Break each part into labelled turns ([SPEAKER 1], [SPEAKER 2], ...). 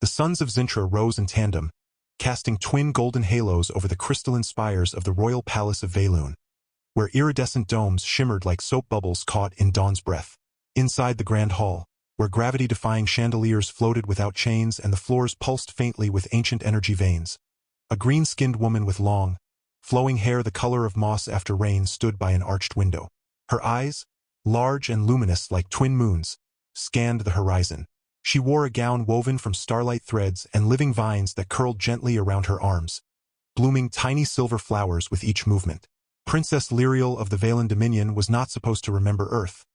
[SPEAKER 1] The suns of Zintra rose in tandem, casting twin golden halos over the crystalline spires of the royal palace of Veilun, where iridescent domes shimmered like soap bubbles caught in dawn's breath. Inside the grand hall, where gravity-defying chandeliers floated without chains and the floors pulsed faintly with ancient energy veins, a green-skinned woman with long, flowing hair the color of moss after rain stood by an arched window. Her eyes, large and luminous like twin moons, scanned the horizon. She wore a gown woven from starlight threads and living vines that curled gently around her arms, blooming tiny silver flowers with each movement. Princess Lyriel of the Valen Dominion was not supposed to remember Earth,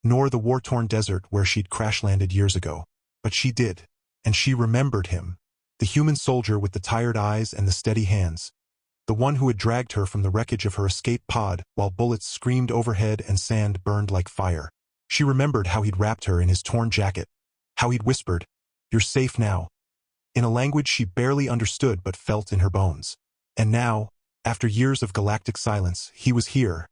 [SPEAKER 1] nor the war-torn desert where she'd crash-landed years ago. But she did, and she remembered him, the human soldier with the tired eyes and the steady hands, the one who had dragged her from the wreckage of her escape pod while bullets screamed overhead and sand burned like fire. She remembered how he'd wrapped her in his torn jacket, how he'd whispered, "You're safe now," in a language she barely understood but felt in her bones. And now, after years of galactic silence, he was here,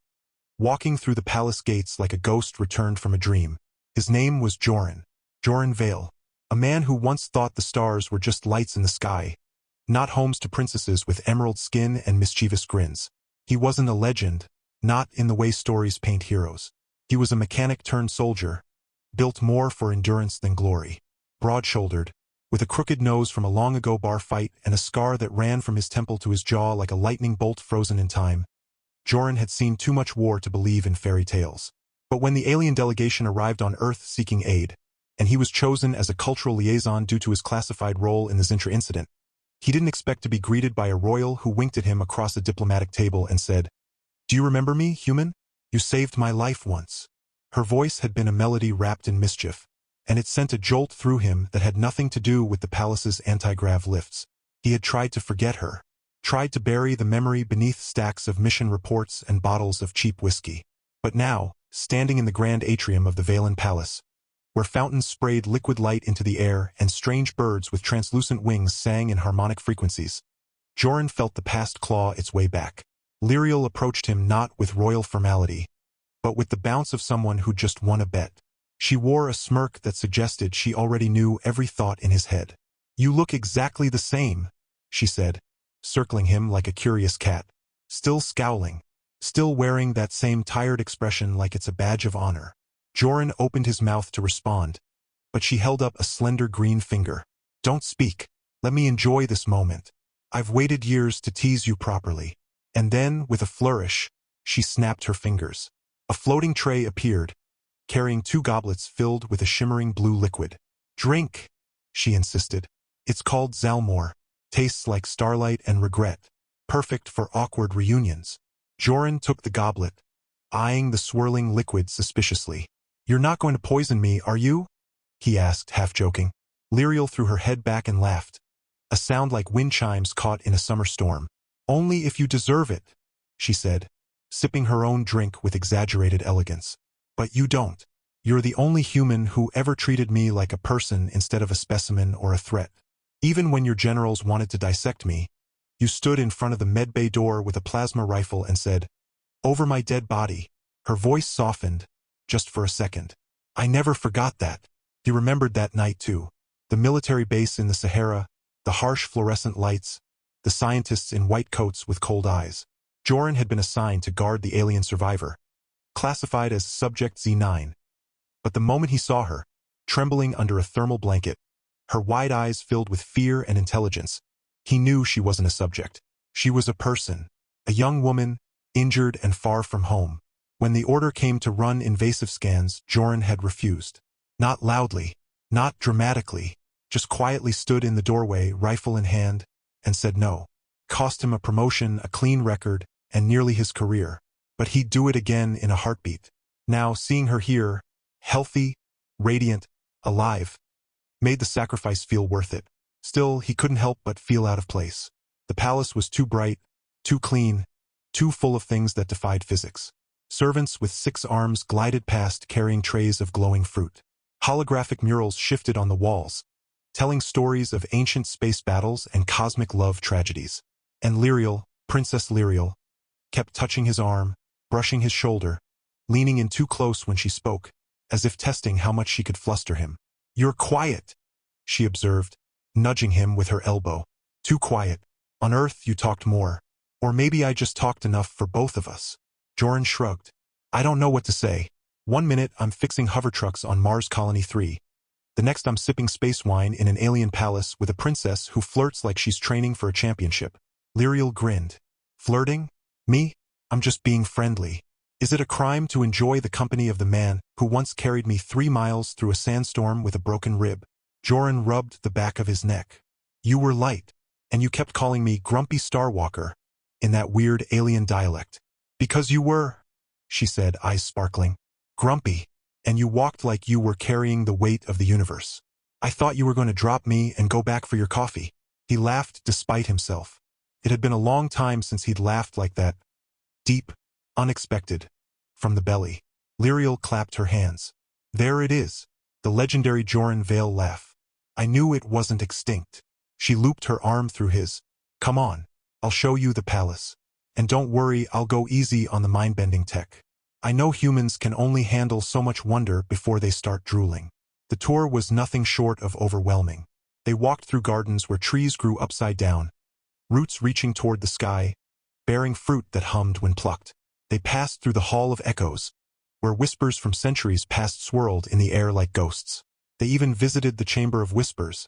[SPEAKER 1] walking through the palace gates like a ghost returned from a dream. His name was Joran Vale, a man who once thought the stars were just lights in the sky, not homes to princesses with emerald skin and mischievous grins. He wasn't a legend, not in the way stories paint heroes. He was a mechanic-turned-soldier, built more for endurance than glory. Broad-shouldered, with a crooked nose from a long-ago bar fight and a scar that ran from his temple to his jaw like a lightning bolt frozen in time, Joran had seen too much war to believe in fairy tales. But when the alien delegation arrived on Earth seeking aid, and he was chosen as a cultural liaison due to his classified role in the Zintra incident, he didn't expect to be greeted by a royal who winked at him across a diplomatic table and said, "Do you remember me, human? You saved my life once." Her voice had been a melody wrapped in mischief, and it sent a jolt through him that had nothing to do with the palace's anti-grav lifts. He had tried to forget her, tried to bury the memory beneath stacks of mission reports and bottles of cheap whiskey. But now, standing in the grand atrium of the Valen Palace, where fountains sprayed liquid light into the air and strange birds with translucent wings sang in harmonic frequencies, Joran felt the past claw its way back. Lyriel approached him not with royal formality, but with the bounce of someone who just won a bet. She wore a smirk that suggested she already knew every thought in his head. "You look exactly the same," she said, circling him like a curious cat, still scowling, still wearing that same tired expression like it's a badge of honor. Joran opened his mouth to respond, but she held up a slender green finger. "Don't speak. Let me enjoy this moment. I've waited years to tease you properly." And then, with a flourish, she snapped her fingers. A floating tray appeared, carrying 2 goblets filled with a shimmering blue liquid. "Drink," she insisted. "It's called Zalmor. Tastes like starlight and regret. Perfect for awkward reunions." Joran took the goblet, eyeing the swirling liquid suspiciously. "You're not going to poison me, are you?" he asked, half-joking. Lyriel threw her head back and laughed, a sound like wind chimes caught in a summer storm. "Only if you deserve it," she said, sipping her own drink with exaggerated elegance. "But you don't. You're the only human who ever treated me like a person instead of a specimen or a threat. Even when your generals wanted to dissect me, you stood in front of the medbay door with a plasma rifle and said, 'Over my dead body.'" Her voice softened, just for a second. "I never forgot that." He remembered that night too. The military base in the Sahara, the harsh fluorescent lights, the scientists in white coats with cold eyes. Joran had been assigned to guard the alien survivor, classified as Subject Z9. But the moment he saw her, trembling under a thermal blanket, her wide eyes filled with fear and intelligence, he knew she wasn't a subject. She was a person, a young woman, injured and far from home. When the order came to run invasive scans, Joran had refused. Not loudly, not dramatically, just quietly stood in the doorway, rifle in hand, and said no. Cost him a promotion, a clean record, and nearly his career. But he'd do it again in a heartbeat. Now, seeing her here, healthy, radiant, alive, made the sacrifice feel worth it. Still, he couldn't help but feel out of place. The palace was too bright, too clean, too full of things that defied physics. Servants with 6 arms glided past carrying trays of glowing fruit. Holographic murals shifted on the walls, telling stories of ancient space battles and cosmic love tragedies. And Lyriel, Princess Lyriel, kept touching his arm, brushing his shoulder, leaning in too close when she spoke, as if testing how much she could fluster him. "You're quiet," she observed, nudging him with her elbow. Too quiet. On Earth you talked more. Or maybe I just talked enough for both of us. Joran shrugged. I don't know what to say. One minute I'm fixing hover trucks on Mars Colony 3. The next I'm sipping space wine in an alien palace with a princess who flirts like she's training for a championship. Lyriel grinned. Flirting? Me? I'm just being friendly. Is it a crime to enjoy the company of the man who once carried me 3 miles through a sandstorm with a broken rib? Joran rubbed the back of his neck. You were light, and you kept calling me Grumpy Starwalker, in that weird alien dialect. Because you were, she said, eyes sparkling. Grumpy, and you walked like you were carrying the weight of the universe. I thought you were going to drop me and go back for your coffee. He laughed despite himself. It had been a long time since he'd laughed like that. Deep, unexpected. From the belly. Lyriel clapped her hands. There it is. The legendary Joran Vale laugh. I knew it wasn't extinct. She looped her arm through his. Come on. I'll show you the palace. And don't worry, I'll go easy on the mind-bending tech. I know humans can only handle so much wonder before they start drooling. The tour was nothing short of overwhelming. They walked through gardens where trees grew upside down, roots reaching toward the sky, bearing fruit that hummed when plucked. They passed through the Hall of Echoes, where whispers from centuries past swirled in the air like ghosts. They even visited the Chamber of Whispers,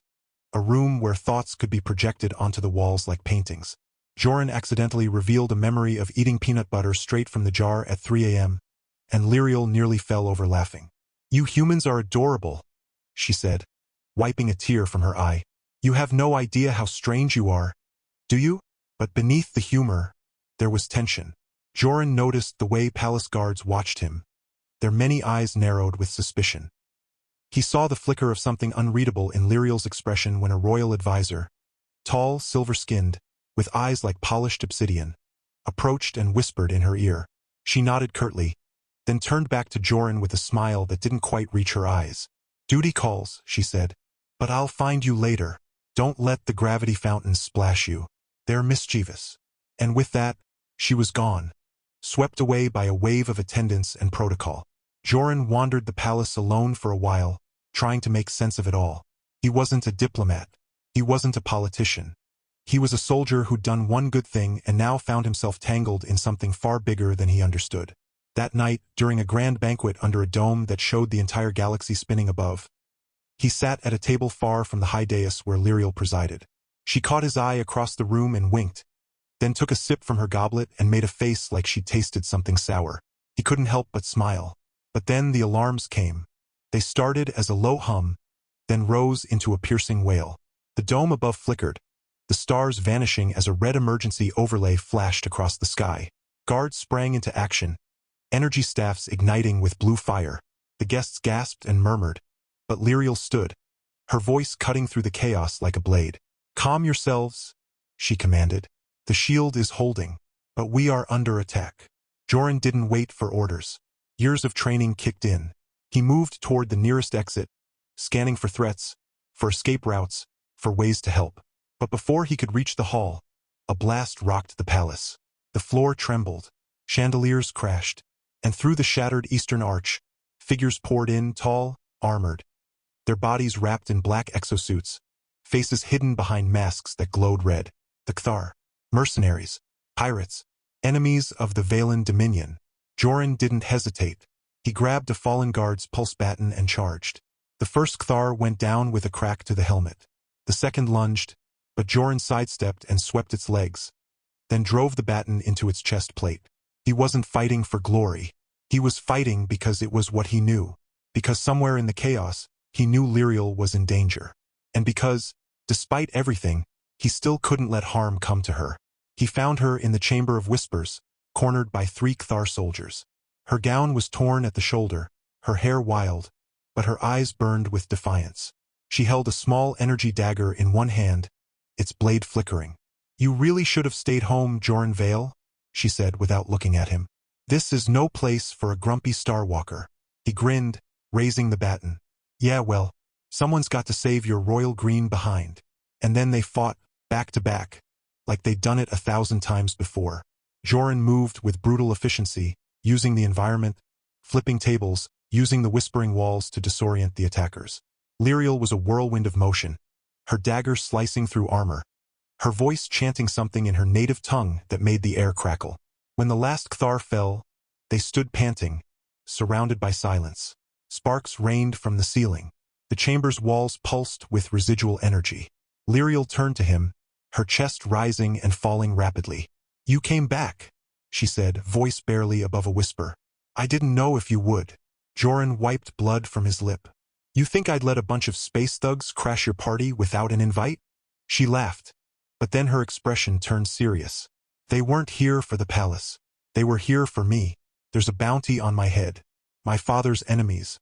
[SPEAKER 1] a room where thoughts could be projected onto the walls like paintings. Joran accidentally revealed a memory of eating peanut butter straight from the jar at 3 a.m., and Lyriel nearly fell over laughing. You humans are adorable, she said, wiping a tear from her eye. You have no idea how strange you are, do you? But beneath the humor, there was tension. Joran noticed the way palace guards watched him. Their many eyes narrowed with suspicion. He saw the flicker of something unreadable in Lyriel's expression when a royal advisor, tall, silver-skinned, with eyes like polished obsidian, approached and whispered in her ear. She nodded curtly, then turned back to Joran with a smile that didn't quite reach her eyes. Duty calls, she said. But I'll find you later. Don't let the gravity fountains splash you. They're mischievous. And with that, she was gone, swept away by a wave of attendance and protocol. Joran wandered the palace alone for a while, trying to make sense of it all. He wasn't a diplomat. He wasn't a politician. He was a soldier who'd done one good thing and now found himself tangled in something far bigger than he understood. That night, during a grand banquet under a dome that showed the entire galaxy spinning above, he sat at a table far from the high dais where Lyriel presided. She caught his eye across the room and winked, then took a sip from her goblet and made a face like she'd tasted something sour. He couldn't help but smile. But then the alarms came. They started as a low hum, then rose into a piercing wail. The dome above flickered, the stars vanishing as a red emergency overlay flashed across the sky. Guards sprang into action, energy staffs igniting with blue fire. The guests gasped and murmured, but Lyriel stood, her voice cutting through the chaos like a blade. Calm yourselves, she commanded. The shield is holding, but we are under attack. Joran didn't wait for orders. Years of training kicked in. He moved toward the nearest exit, scanning for threats, for escape routes, for ways to help. But before he could reach the hall, a blast rocked the palace. The floor trembled, chandeliers crashed, and through the shattered eastern arch, figures poured in, tall, armored, their bodies wrapped in black exosuits, faces hidden behind masks that glowed red. The Kthar, mercenaries, pirates, enemies of the Valen Dominion. Joran didn't hesitate. He grabbed a fallen guard's pulse baton and charged. The first Kthar went down with a crack to the helmet. The second lunged, but Joran sidestepped and swept its legs, then drove the baton into its chest plate. He wasn't fighting for glory. He was fighting because it was what he knew. Because somewhere in the chaos, he knew Lyriel was in danger. And because, despite everything, he still couldn't let harm come to her. He found her in the Chamber of Whispers, cornered by 3 Kthar soldiers. Her gown was torn at the shoulder, her hair wild, but her eyes burned with defiance. She held a small energy dagger in one hand, its blade flickering. You really should have stayed home, Joran Vale, she said without looking at him. This is no place for a grumpy Starwalker. He grinned, raising the baton. Yeah, well, someone's got to save your royal green behind. And then they fought, back to back, like they'd done it 1,000 times before. Joran moved with brutal efficiency, using the environment, flipping tables, using the whispering walls to disorient the attackers. Lyriel was a whirlwind of motion, her dagger slicing through armor, her voice chanting something in her native tongue that made the air crackle. When the last Cthar fell, they stood panting, surrounded by silence. Sparks rained from the ceiling. The chamber's walls pulsed with residual energy. Lyriel turned to him, her chest rising and falling rapidly. "You came back," she said, voice barely above a whisper. "I didn't know if you would." Joran wiped blood from his lip. "You think I'd let a bunch of space thugs crash your party without an invite?" She laughed, but then her expression turned serious. "They weren't here for the palace. They were here for me. There's a bounty on my head. My father's enemies.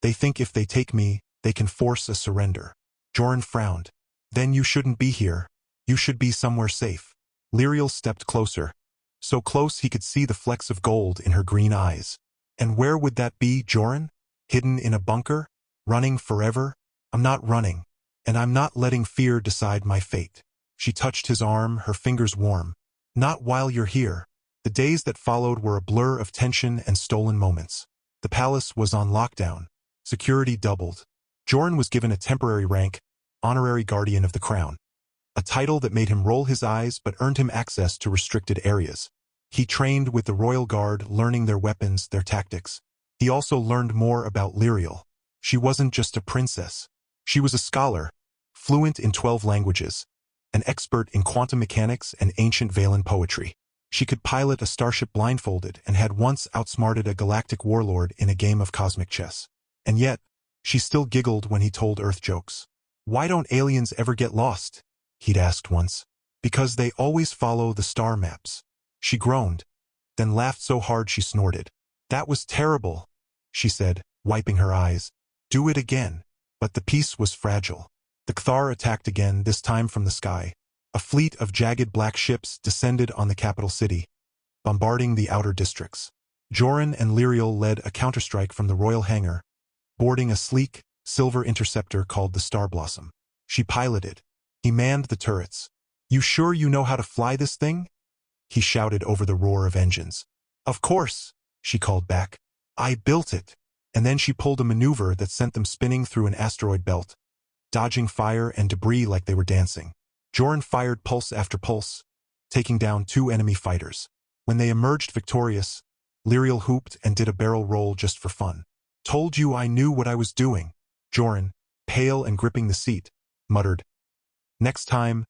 [SPEAKER 1] They think if they take me, they can force a surrender." Joran frowned. "Then you shouldn't be here. You should be somewhere safe." Lyriel stepped closer, so close he could see the flecks of gold in her green eyes. "And where would that be, Joran? Hidden in a bunker? Running forever?" "I'm not running, and I'm not letting fear decide my fate." She touched his arm, her fingers warm. "Not while you're here." The days that followed were a blur of tension and stolen moments. The palace was on lockdown. Security doubled. Joran was given a temporary rank, honorary guardian of the crown. A title that made him roll his eyes but earned him access to restricted areas. He trained with the royal guard, learning their weapons, their tactics. He also learned more about Lyriel. She wasn't just a princess. She was a scholar, fluent in 12 languages, an expert in quantum mechanics and ancient Valen poetry. She could pilot a starship blindfolded and had once outsmarted a galactic warlord in a game of cosmic chess. And yet, she still giggled when he told Earth jokes. "Why don't aliens ever get lost?" he'd asked once. "Because they always follow the star maps." She groaned, then laughed so hard she snorted. "That was terrible," she said, wiping her eyes. "Do it again." But the peace was fragile. The Cthar attacked again, this time from the sky. A fleet of jagged black ships descended on the capital city, bombarding the outer districts. Joran and Lyriel led a counterstrike from the royal hangar, boarding a sleek, silver interceptor called the Star Blossom. She piloted. He manned the turrets. "You sure you know how to fly this thing?" he shouted over the roar of engines. "Of course," she called back. "I built it." And then she pulled a maneuver that sent them spinning through an asteroid belt, dodging fire and debris like they were dancing. Joran fired pulse after pulse, taking down 2 enemy fighters. When they emerged victorious, Lyriel hooped and did a barrel roll just for fun. "Told you I knew what I was doing." Joran, pale and gripping the seat, muttered, "Next time,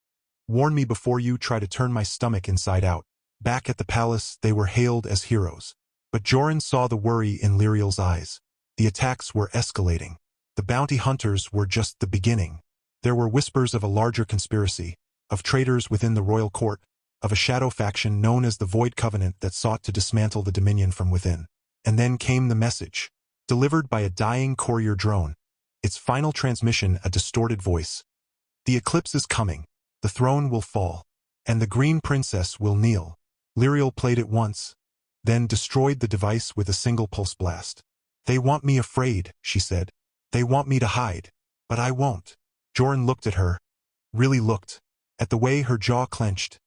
[SPEAKER 1] warn me before you try to turn my stomach inside out." Back at the palace, they were hailed as heroes. But Joran saw the worry in Lyriel's eyes. The attacks were escalating. The bounty hunters were just the beginning. There were whispers of a larger conspiracy, of traitors within the royal court, of a shadow faction known as the Void Covenant that sought to dismantle the Dominion from within. And then came the message, delivered by a dying courier drone, its final transmission a distorted voice. "The eclipse is coming. The throne will fall, and the Green Princess will kneel." Lyriel played it once, then destroyed the device with a single pulse blast. "They want me afraid," she said. "They want me to hide. But I won't." Joran looked at her, really looked, at the way her jaw clenched,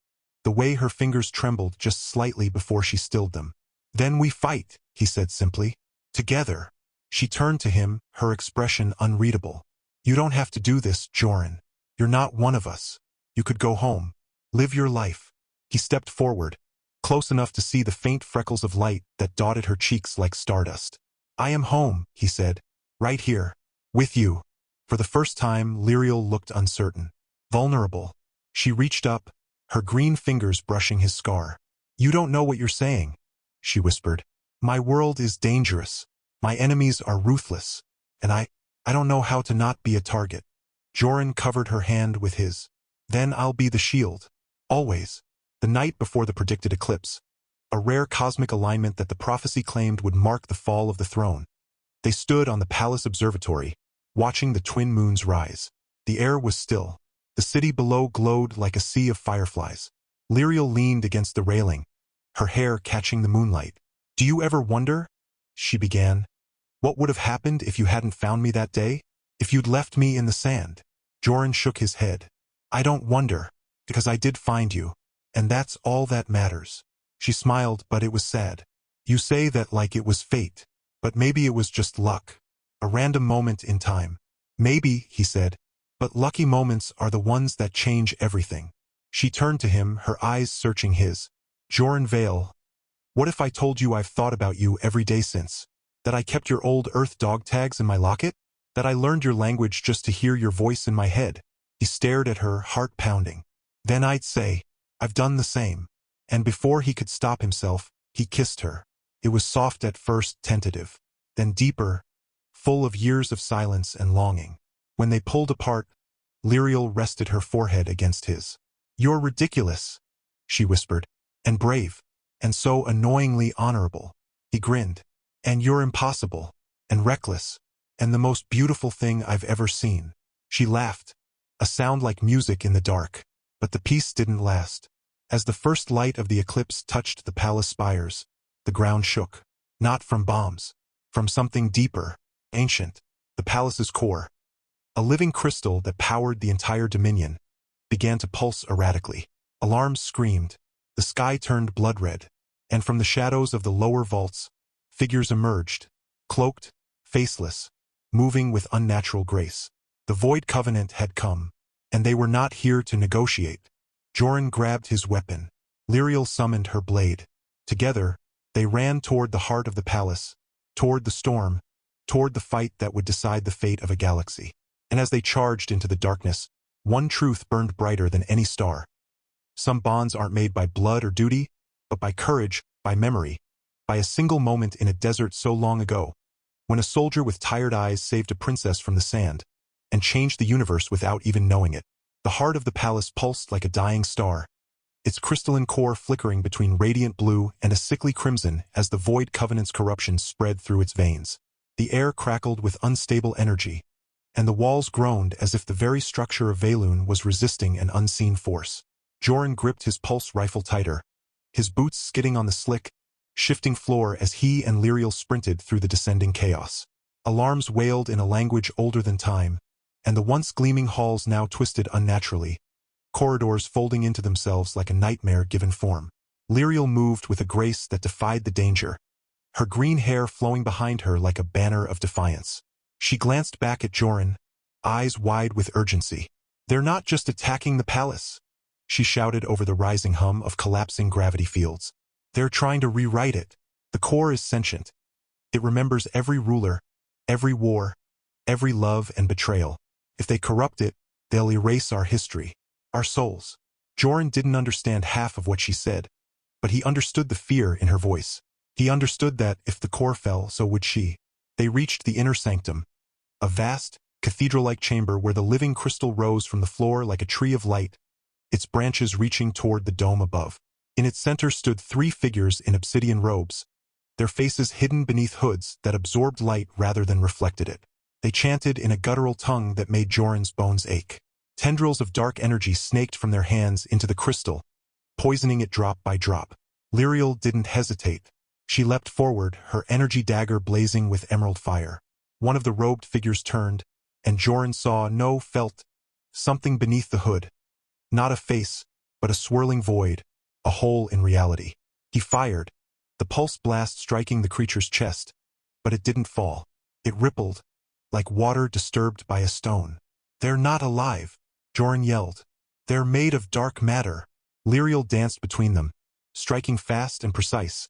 [SPEAKER 1] the way her fingers trembled just slightly before she stilled them. "Then we fight," he said simply. "Together." She turned to him, her expression unreadable. "You don't have to do this, Joran. You're not one of us. You could go home. Live your life." He stepped forward, close enough to see the faint freckles of light that dotted her cheeks like stardust. "I am home," he said. "Right here. With you." For the first time, Lyriel looked uncertain, vulnerable. She reached up, her green fingers brushing his scar. "You don't know what you're saying," she whispered. "My world is dangerous. My enemies are ruthless. And I don't know how to not be a target." Joran covered her hand with his. "Then I'll be the shield. Always." The night before the predicted eclipse, a rare cosmic alignment that the prophecy claimed would mark the fall of the throne, they stood on the palace observatory, watching the twin moons rise. The air was still. The city below glowed like a sea of fireflies. Lyriel leaned against the railing, her hair catching the moonlight. "Do you ever wonder," she began, "what would have happened if you hadn't found me that day? If you'd left me in the sand?" Joran shook his head. "I don't wonder, because I did find you, and that's all that matters." She smiled, but it was sad. "You say that like it was fate, but maybe it was just luck. A random moment in time." "Maybe," he said, But lucky moments are the ones that change everything. She turned to him, her eyes searching his. Joran Vale, what if I told you I've thought about you every day since? That I kept your old Earth dog tags in my locket? That I learned your language just to hear your voice in my head? He stared at her, heart pounding. Then I'd say, I've done the same. And before he could stop himself, he kissed her. It was soft at first, tentative, then deeper, full of years of silence and longing. When they pulled apart, Lyriel rested her forehead against his. You're ridiculous, she whispered, and brave, and so annoyingly honorable. He grinned. And you're impossible, and reckless, and the most beautiful thing I've ever seen. She laughed, a sound like music in the dark. But the peace didn't last. As the first light of the eclipse touched the palace spires, the ground shook. Not from bombs, from something deeper, ancient, the palace's core. A living crystal that powered the entire dominion began to pulse erratically. Alarms screamed, the sky turned blood-red, and from the shadows of the lower vaults, figures emerged, cloaked, faceless, moving with unnatural grace. The Void Covenant had come, and they were not here to negotiate. Joran grabbed his weapon. Lyriel summoned her blade. Together, they ran toward the heart of the palace, toward the storm, toward the fight that would decide the fate of a galaxy. And as they charged into the darkness, one truth burned brighter than any star. Some bonds aren't made by blood or duty, but by courage, by memory, by a single moment in a desert so long ago, when a soldier with tired eyes saved a princess from the sand, and changed the universe without even knowing it. The heart of the palace pulsed like a dying star, its crystalline core flickering between radiant blue and a sickly crimson as the Void Covenant's corruption spread through its veins. The air crackled with unstable energy, and the walls groaned as if the very structure of Velun was resisting an unseen force. Joran gripped his pulse rifle tighter, his boots skidding on the slick, shifting floor as he and Lyriel sprinted through the descending chaos. Alarms wailed in a language older than time, and the once gleaming halls now twisted unnaturally, corridors folding into themselves like a nightmare given form. Lyriel moved with a grace that defied the danger, her green hair flowing behind her like a banner of defiance. She glanced back at Joran, eyes wide with urgency. They're not just attacking the palace, she shouted over the rising hum of collapsing gravity fields. They're trying to rewrite it. The core is sentient. It remembers every ruler, every war, every love and betrayal. If they corrupt it, they'll erase our history, our souls. Joran didn't understand half of what she said, but he understood the fear in her voice. He understood that if the core fell, so would she. They reached the inner sanctum, a vast, cathedral-like chamber where the living crystal rose from the floor like a tree of light, its branches reaching toward the dome above. In its center stood 3 figures in obsidian robes, their faces hidden beneath hoods that absorbed light rather than reflected it. They chanted in a guttural tongue that made Joran's bones ache. Tendrils of dark energy snaked from their hands into the crystal, poisoning it drop by drop. Lyriel didn't hesitate. She leapt forward, her energy dagger blazing with emerald fire. One of the robed figures turned, and Joran felt something beneath the hood. Not a face, but a swirling void, a hole in reality. He fired, the pulse blast striking the creature's chest, but it didn't fall. It rippled, like water disturbed by a stone. They're not alive, Joran yelled. They're made of dark matter. Lyriel danced between them, striking fast and precise,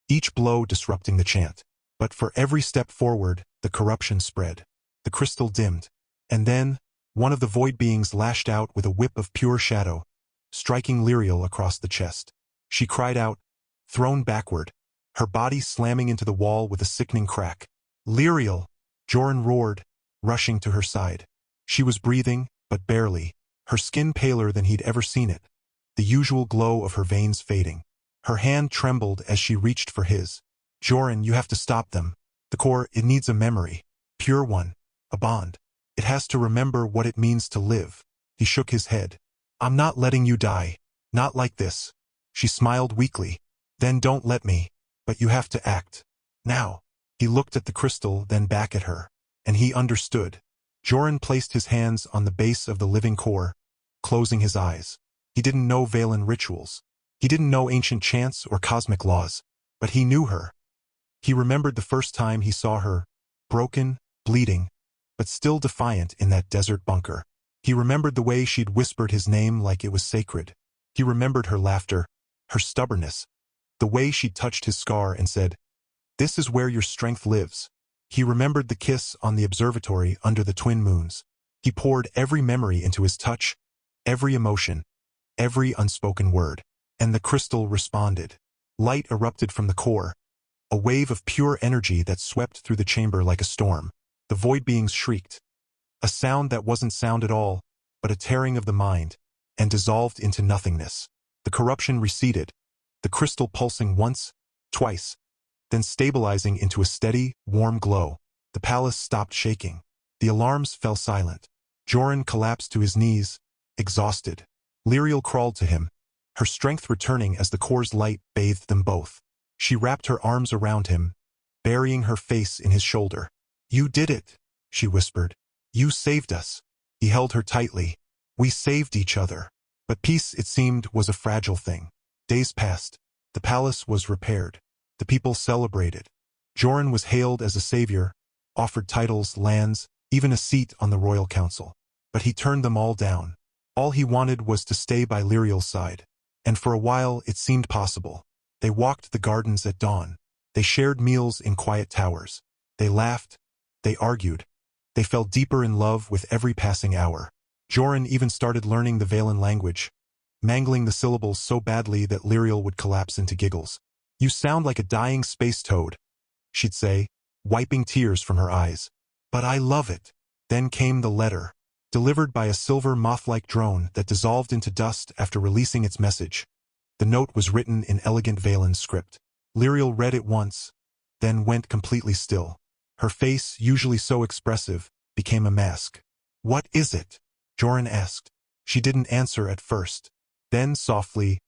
[SPEAKER 1] each blow disrupting the chant. But for every step forward, the corruption spread. The crystal dimmed. And then, one of the void beings lashed out with a whip of pure shadow, striking Lyriel across the chest. She cried out, thrown backward, her body slamming into the wall with a sickening crack. Lyriel! Joran roared, rushing to her side. She was breathing, but barely, her skin paler than he'd ever seen it, the usual glow of her veins fading. Her hand trembled as she reached for his. Joran, you have to stop them. The core, it needs a memory. Pure one. A bond. It has to remember what it means to live. He shook his head. I'm not letting you die. Not like this. She smiled weakly. Then don't let me. But you have to act. Now. He looked at the crystal, then back at her. And he understood. Joran placed his hands on the base of the living core, closing his eyes. He didn't know Valen rituals. He didn't know ancient chants or cosmic laws. But he knew her. He remembered the first time he saw her, broken, bleeding, but still defiant in that desert bunker. He remembered the way she'd whispered his name like it was sacred. He remembered her laughter, her stubbornness, the way she'd touched his scar and said, "This is where your strength lives." He remembered the kiss on the observatory under the twin moons. He poured every memory into his touch, every emotion, every unspoken word. And the crystal responded. Light erupted from the core, a wave of pure energy that swept through the chamber like a storm. The void beings shrieked. A sound that wasn't sound at all, but a tearing of the mind, and dissolved into nothingness. The corruption receded, the crystal pulsing once, twice, then stabilizing into a steady, warm glow. The palace stopped shaking. The alarms fell silent. Joran collapsed to his knees, exhausted. Lyriel crawled to him, her strength returning as the core's light bathed them both. She wrapped her arms around him, burying her face in his shoulder. "You did it," she whispered. "You saved us." He held her tightly. "We saved each other." But peace, it seemed, was a fragile thing. Days passed. The palace was repaired. The people celebrated. Joran was hailed as a savior, offered titles, lands, even a seat on the royal council. But he turned them all down. All he wanted was to stay by Lyriel's side. And for a while it seemed possible. They walked the gardens at dawn. They shared meals in quiet towers. They laughed. They argued. They fell deeper in love with every passing hour. Joran even started learning the Valen language, mangling the syllables so badly that Lyriel would collapse into giggles. "You sound like a dying space toad," she'd say, wiping tears from her eyes. "But I love it." Then came the letter, delivered by a silver moth-like drone that dissolved into dust after releasing its message. The note was written in elegant Valen script. Lyriel read it once, then went completely still. Her face, usually so expressive, became a mask. "What is it?" Joran asked. She didn't answer at first. Then softly,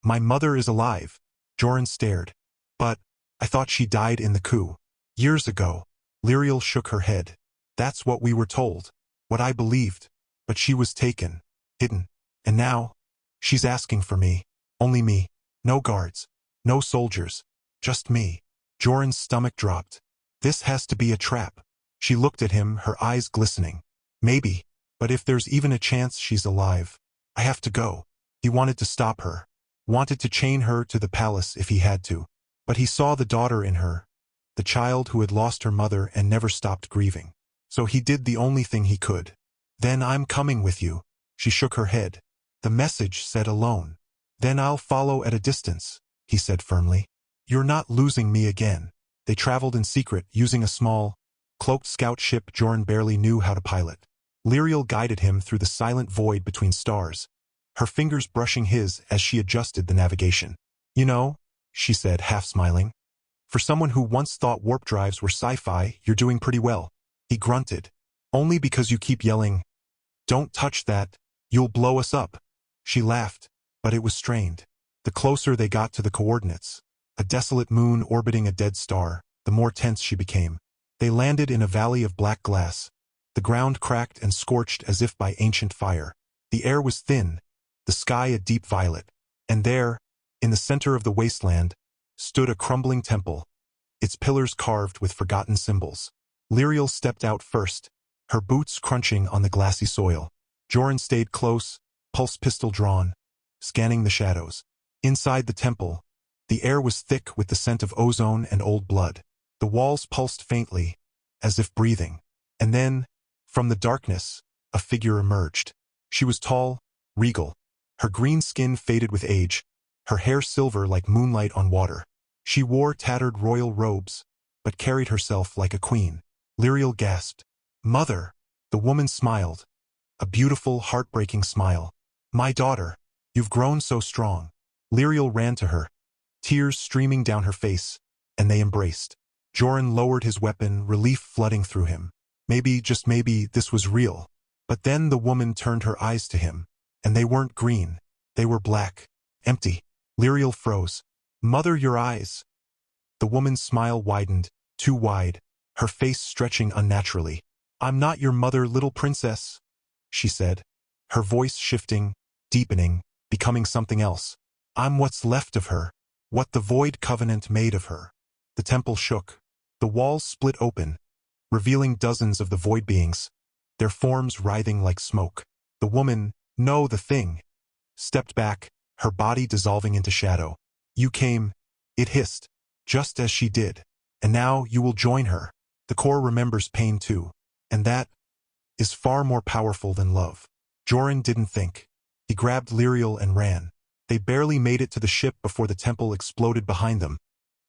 [SPEAKER 1] "My mother is alive." Joran stared. "But I thought she died in the coup. Years ago." Lyriel shook her head. "That's what we were told. What I believed. But she was taken. Hidden. And now, she's asking for me. Only me. No guards. No soldiers. Just me." Joran's stomach dropped. "This has to be a trap." She looked at him, her eyes glistening. "Maybe. But if there's even a chance she's alive, I have to go." He wanted to stop her. Wanted to chain her to the palace if he had to. But he saw the daughter in her. The child who had lost her mother and never stopped grieving. So he did the only thing he could. "Then I'm coming with you." She shook her head. "The message said alone." "Then I'll follow at a distance," he said firmly. "You're not losing me again." They traveled in secret, using a small, cloaked scout ship Joran barely knew how to pilot. Lyriel guided him through the silent void between stars, her fingers brushing his as she adjusted the navigation. "You know," she said, half smiling, "for someone who once thought warp drives were sci-fi, you're doing pretty well." He grunted. "Only because you keep yelling, 'Don't touch that, you'll blow us up.'" She laughed, but it was strained. The closer they got to the coordinates, a desolate moon orbiting a dead star, the more tense she became. They landed in a valley of black glass. The ground cracked and scorched as if by ancient fire. The air was thin, the sky a deep violet. And there, in the center of the wasteland, stood a crumbling temple, its pillars carved with forgotten symbols. Lyriel stepped out first, her boots crunching on the glassy soil. Joran stayed close, pulse pistol drawn, scanning the shadows. Inside the temple, the air was thick with the scent of ozone and old blood. The walls pulsed faintly, as if breathing. And then, from the darkness, a figure emerged. She was tall, regal. Her green skin faded with age, her hair silver like moonlight on water. She wore tattered royal robes, but carried herself like a queen. Lyriel gasped. "Mother!" The woman smiled. A beautiful, heartbreaking smile. "My daughter, you've grown so strong." Lyriel ran to her, tears streaming down her face, and they embraced. Joran lowered his weapon, relief flooding through him. Maybe, just maybe, this was real. But then the woman turned her eyes to him, and they weren't green. They were black, empty. Lyriel froze. "Mother, your eyes." The woman's smile widened, too wide, her face stretching unnaturally. "I'm not your mother, little princess," she said, her voice shifting, deepening, becoming something else. "I'm what's left of her, what the Void Covenant made of her." The temple shook. The walls split open, revealing dozens of the void beings, their forms writhing like smoke. The woman, no, the thing, stepped back, her body dissolving into shadow. You came, it hissed, just as she did. And now you will join her. The core remembers pain too. And that is far more powerful than love. Joran didn't think. He grabbed Lyriel and ran. They barely made it to the ship before the temple exploded behind them,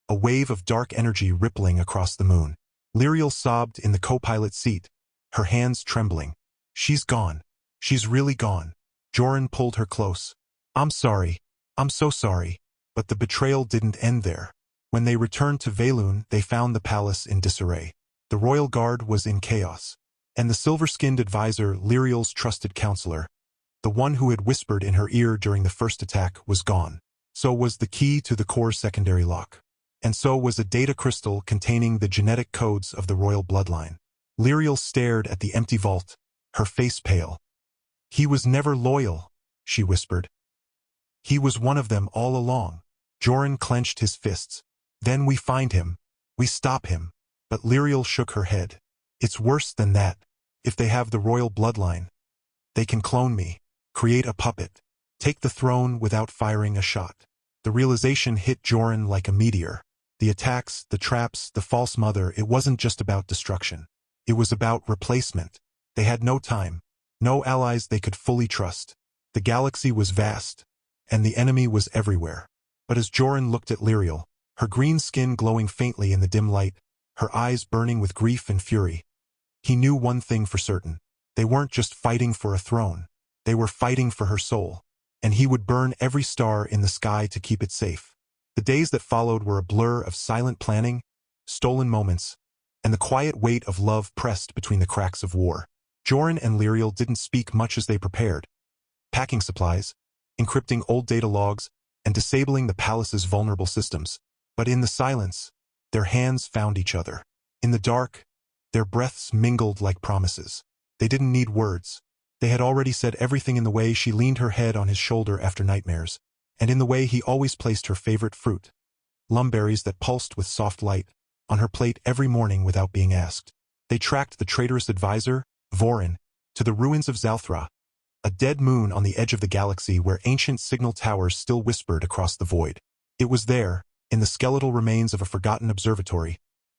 [SPEAKER 1] a wave of dark energy rippling across the moon. Lyriel sobbed in the co-pilot seat, her hands trembling. She's gone. She's really gone. Joran pulled her close. I'm sorry. I'm so sorry. But the betrayal didn't end there. When they returned to Velun, they found the palace in disarray. The royal guard was in chaos. And the silver-skinned advisor, Lyriel's trusted counselor, the one who had whispered in her ear during the first attack, was gone. So was the key to the core's secondary lock. And so was a data crystal containing the genetic codes of the royal bloodline. Lyriel stared at the empty vault, her face pale. He was never loyal, she whispered. He was one of them all along. Joran clenched his fists. Then we find him. We stop him. But Lyriel shook her head. It's worse than that. If they have the royal bloodline, they can clone me, create a puppet, take the throne without firing a shot. The realization hit Joran like a meteor. The attacks, the traps, the false mother, it wasn't just about destruction. It was about replacement. They had no time, no allies they could fully trust. The galaxy was vast, and the enemy was everywhere. But as Joran looked at Lyriel, her green skin glowing faintly in the dim light, her eyes burning with grief and fury, he knew one thing for certain. They weren't just fighting for a throne. They were fighting for her soul. And he would burn every star in the sky to keep it safe. The days that followed were a blur of silent planning, stolen moments, and the quiet weight of love pressed between the cracks of war. Joran and Lyriel didn't speak much as they prepared, packing supplies, encrypting old data logs, and disabling the palace's vulnerable systems. But in the silence, their hands found each other. In the dark, their breaths mingled like promises. They didn't need words. They had already said everything in the way she leaned her head on his shoulder after nightmares, and in the way he always placed her favorite fruit, lumberries that pulsed with soft light, on her plate every morning without being asked. They tracked the traitorous advisor, Vorin, to the ruins of Zalthra, a dead moon on the edge of the galaxy where ancient signal towers still whispered across the void. It was there, in the skeletal remains of a forgotten observatory,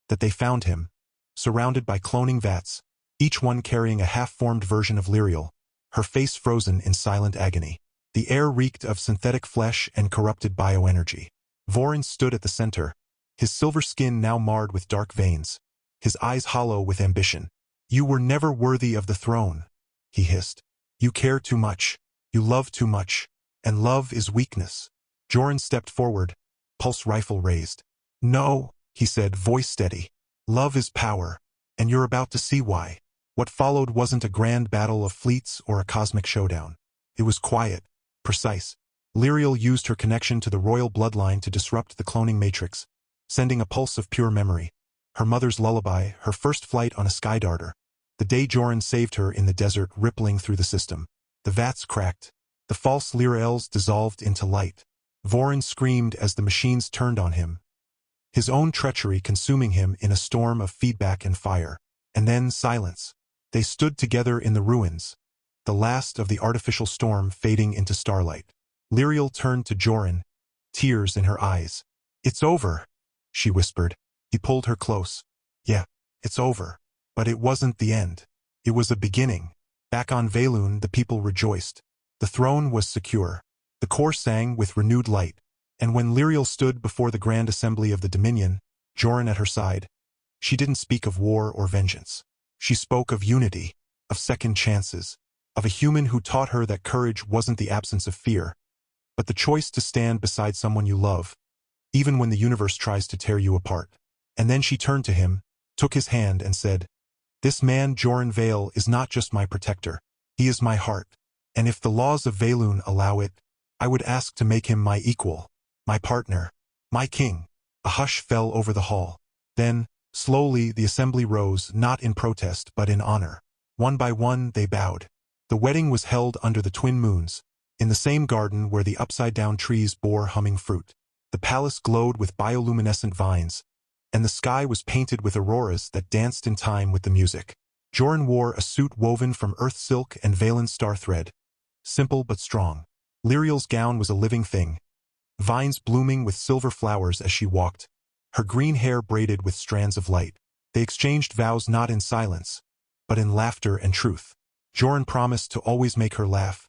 [SPEAKER 1] that they found him, surrounded by cloning vats, each one carrying a half-formed version of Lyriel, her face frozen in silent agony. The air reeked of synthetic flesh and corrupted bioenergy. Vorin stood at the center, his silver skin now marred with dark veins, his eyes hollow with ambition. You were never worthy of the throne, he hissed. You care too much, you love too much, and love is weakness. Joran stepped forward, pulse rifle raised. No, he said, voice steady. Love is power, and you're about to see why. What followed wasn't a grand battle of fleets or a cosmic showdown. It was quiet, precise. Lyriel used her connection to the royal bloodline to disrupt the cloning matrix, sending a pulse of pure memory. Her mother's lullaby, her first flight on a sky darter. The day Joran saved her in the desert rippling through the system. The vats cracked. The false Lyriels dissolved into light. Vorin screamed as the machines turned on him, his own treachery consuming him in a storm of feedback and fire. And then silence. They stood together in the ruins, the last of the artificial storm fading into starlight. Lyriel turned to Joran, tears in her eyes. It's over, she whispered. He pulled her close. Yeah, it's over. But it wasn't the end. It was a beginning. Back on Velun, the people rejoiced. The throne was secure. The core sang with renewed light. And when Lyriel stood before the grand assembly of the Dominion, Joran at her side, she didn't speak of war or vengeance. She spoke of unity, of second chances, of a human who taught her that courage wasn't the absence of fear, but the choice to stand beside someone you love, even when the universe tries to tear you apart. And then she turned to him, took his hand and said, This man Joran Vale is not just my protector, he is my heart, and if the laws of Velun allow it, I would ask to make him my equal, my partner, my king. A hush fell over the hall. Then, slowly the assembly rose, not in protest but in honor. One by one they bowed. The wedding was held under the twin moons, in the same garden where the upside-down trees bore humming fruit. The palace glowed with bioluminescent vines, and the sky was painted with auroras that danced in time with the music. Joran wore a suit woven from earth silk and Valen star thread, simple but strong. Lyriel's gown was a living thing, vines blooming with silver flowers as she walked, her green hair braided with strands of light. They exchanged vows not in silence, but in laughter and truth. Joran promised to always make her laugh,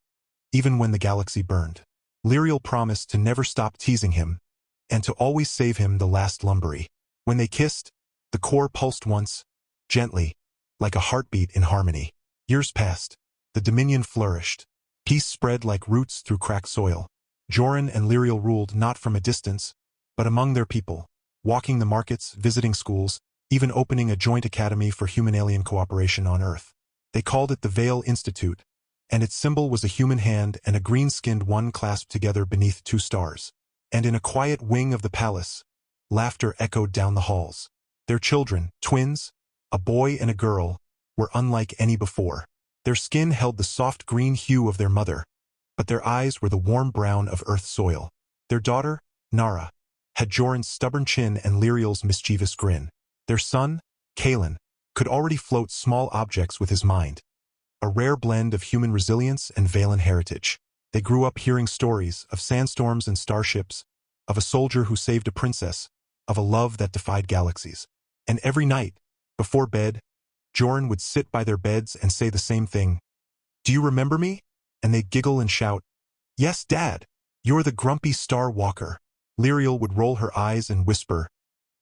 [SPEAKER 1] even when the galaxy burned. Lyriel promised to never stop teasing him, and to always save him the last lumbery. When they kissed, the core pulsed once, gently, like a heartbeat in harmony. Years passed. The Dominion flourished. Peace spread like roots through cracked soil. Joran and Lyriel ruled not from a distance, but among their people, walking the markets, visiting schools, even opening a joint academy for human-alien cooperation on Earth. They called it the Veil Institute, and its symbol was a human hand and a green-skinned one clasped together beneath two stars. And in a quiet wing of the palace, laughter echoed down the halls. Their children, twins, a boy and a girl, were unlike any before. Their skin held the soft green hue of their mother, but their eyes were the warm brown of Earth soil. Their daughter, Nara, had Joran's stubborn chin and Lyriel's mischievous grin. Their son, Kalen, could already float small objects with his mind, a rare blend of human resilience and Valen heritage. They grew up hearing stories of sandstorms and starships, of a soldier who saved a princess, of a love that defied galaxies. And every night, before bed, Joran would sit by their beds and say the same thing. "Do you remember me?" And they'd giggle and shout, "Yes, Dad, you're the grumpy star walker." Lyriel would roll her eyes and whisper,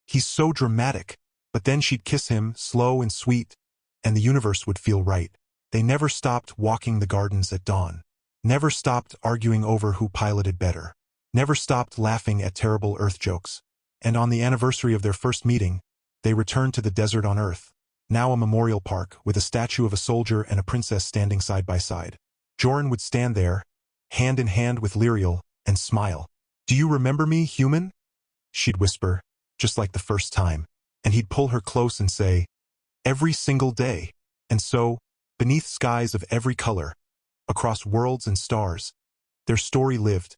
[SPEAKER 1] "He's so dramatic." But then she'd kiss him, slow and sweet, and the universe would feel right. They never stopped walking the gardens at dawn. Never stopped arguing over who piloted better. Never stopped laughing at terrible Earth jokes. And on the anniversary of their first meeting, they returned to the desert on Earth, now a memorial park with a statue of a soldier and a princess standing side by side. Joran would stand there, hand in hand with Lyriel, and smile. "Do you remember me, human?" She'd whisper, just like the first time. And he'd pull her close and say, "Every single day." And so, beneath skies of every color, across worlds and stars, their story lived,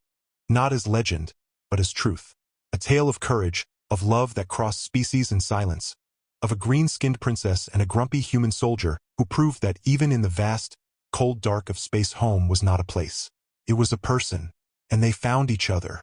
[SPEAKER 1] not as legend, but as truth. A tale of courage, of love that crossed species and silence, of a green-skinned princess and a grumpy human soldier who proved that even in the vast, cold dark of space, home was not a place. It was a person, and they found each other.